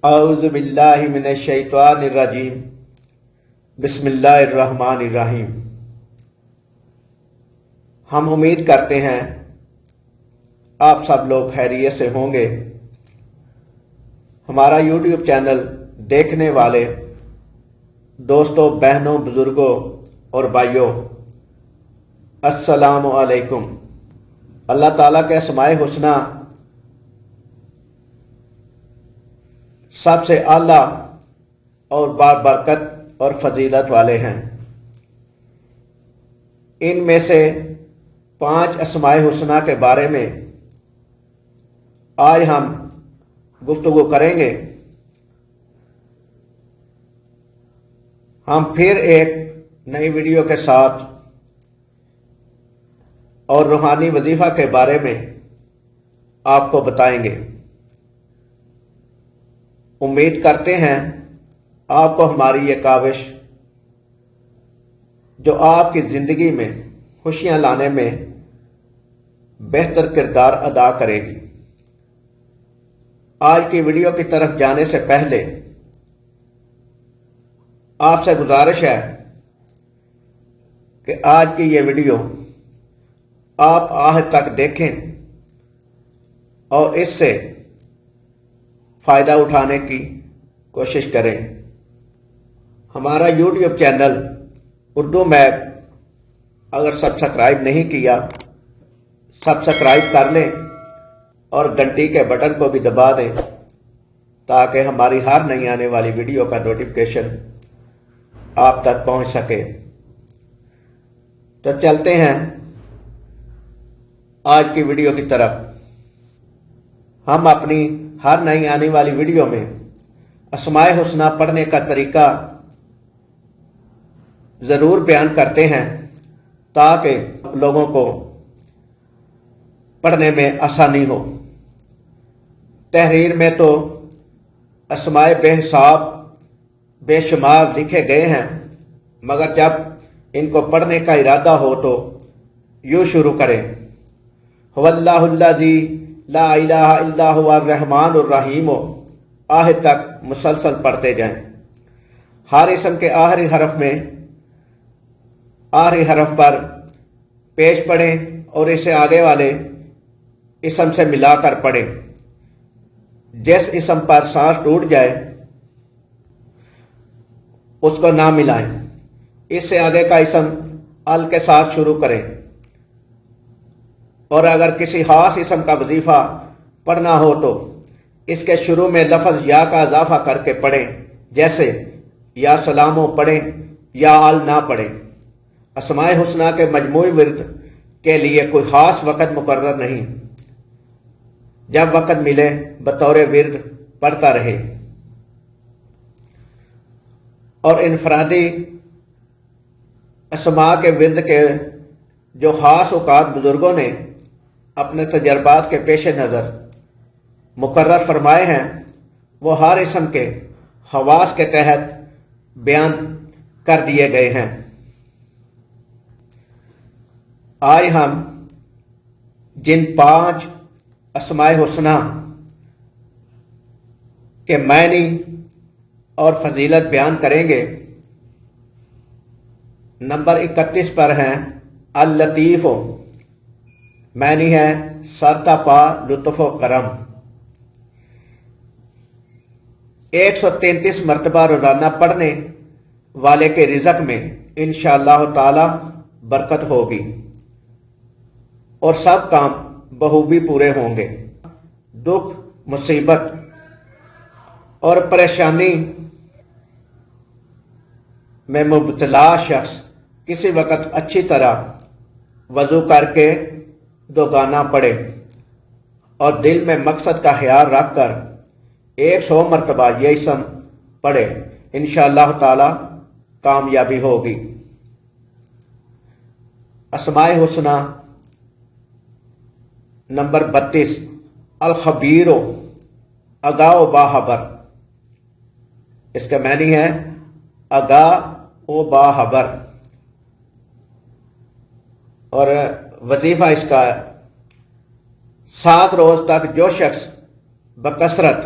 اعوذ باللہ من الشیطان الرجیم بسم اللہ الرحمن الرحیم۔ ہم امید کرتے ہیں آپ سب لوگ خیریت سے ہوں گے۔ ہمارا یوٹیوب چینل دیکھنے والے دوستوں، بہنوں، بزرگوں اور بھائیوں، السلام علیکم۔ اللہ تعالیٰ کے اسماء حسنی سب سے اعلیٰ اور بابرکت اور فضیلت والے ہیں۔ ان میں سے 5 اسماء حسنی کے بارے میں آج ہم گفتگو کریں گے۔ ہم پھر ایک نئی ویڈیو کے ساتھ اور روحانی وظیفہ کے بارے میں آپ کو بتائیں گے۔ امید کرتے ہیں آپ کو ہماری یہ کاوش جو آپ کی زندگی میں خوشیاں لانے میں بہتر کردار ادا کرے گی۔ آج کی ویڈیو کی طرف جانے سے پہلے آپ سے گزارش ہے کہ آج کی یہ ویڈیو آپ آخر تک دیکھیں اور اس سے فائدہ اٹھانے کی کوشش کریں۔ ہمارا یوٹیوب چینل اردو میپ اگر سبسکرائب نہیں کیا، سبسکرائب کر لیں اور گھنٹی کے بٹن کو بھی دبا دیں تاکہ ہماری ہر نئی آنے والی ویڈیو کا نوٹیفیکیشن آپ تک پہنچ سکے۔ تو چلتے ہیں آج کی ویڈیو کی طرف۔ ہم اپنی ہر نئی آنے والی ویڈیو میں اسماء حسنی پڑھنے کا طریقہ ضرور بیان کرتے ہیں تاکہ لوگوں کو پڑھنے میں آسانی ہو۔ تحریر میں تو اسماء بے حساب بے شمار لکھے گئے ہیں، مگر جب ان کو پڑھنے کا ارادہ ہو تو یوں شروع کریں: هو اللہ الذی لا الہ الا هو الرحمن الرحیم، آخر تک مسلسل پڑھتے جائیں۔ ہر اسم کے آخری حرف پر پیش پڑھیں اور اسے آگے والے اسم سے ملا کر پڑھیں۔ جس اسم پر سانس ٹوٹ جائے اس کو نہ ملائیں۔ اس سے آگے کا اسم ال کے ساتھ شروع کریں، اور اگر کسی خاص اسم کا وظیفہ پڑھنا ہو تو اس کے شروع میں لفظ یا کا اضافہ کر کے پڑھیں، جیسے یا سلامو پڑھیں یا ال نہ پڑھیں۔ اسماء حسنی کے مجموعی ورد کے لیے کوئی خاص وقت مقرر نہیں، جب وقت ملے بطور ورد پڑھتا رہے۔ اور انفرادی اسماء کے ورد کے جو خاص اوقات بزرگوں نے اپنے تجربات کے پیش نظر مقرر فرمائے ہیں، وہ ہر اسم کے خواص کے تحت بیان کر دیے گئے ہیں۔ آج ہم جن 5 اسماء حسنی کے معنی اور فضیلت بیان کریں گے، نمبر 31 پر ہیں اللطیف، معنی ہے سرتا پا لطف و کرم۔ 133 مرتبہ روزانہ پڑھنے والے کے رزق میں انشاءاللہ تعالی برکت ہوگی اور سب کام بخوبی پورے ہوں گے۔ دکھ، مصیبت اور پریشانی میں مبتلا شخص کسی وقت اچھی طرح وضو کر کے دوگانہ پڑھے اور دل میں مقصد کا خیال رکھ کر 100 مرتبہ یہ اسم پڑھے، انشاءاللہ تعالی کامیابی ہوگی۔ اسماء حسنی نمبر 32 الخبیر، آگاہ و باخبر۔ اس کا معنی ہے آگاہ و باخبر، اور وظیفہ اس کا 7 روز تک جو شخص بکثرت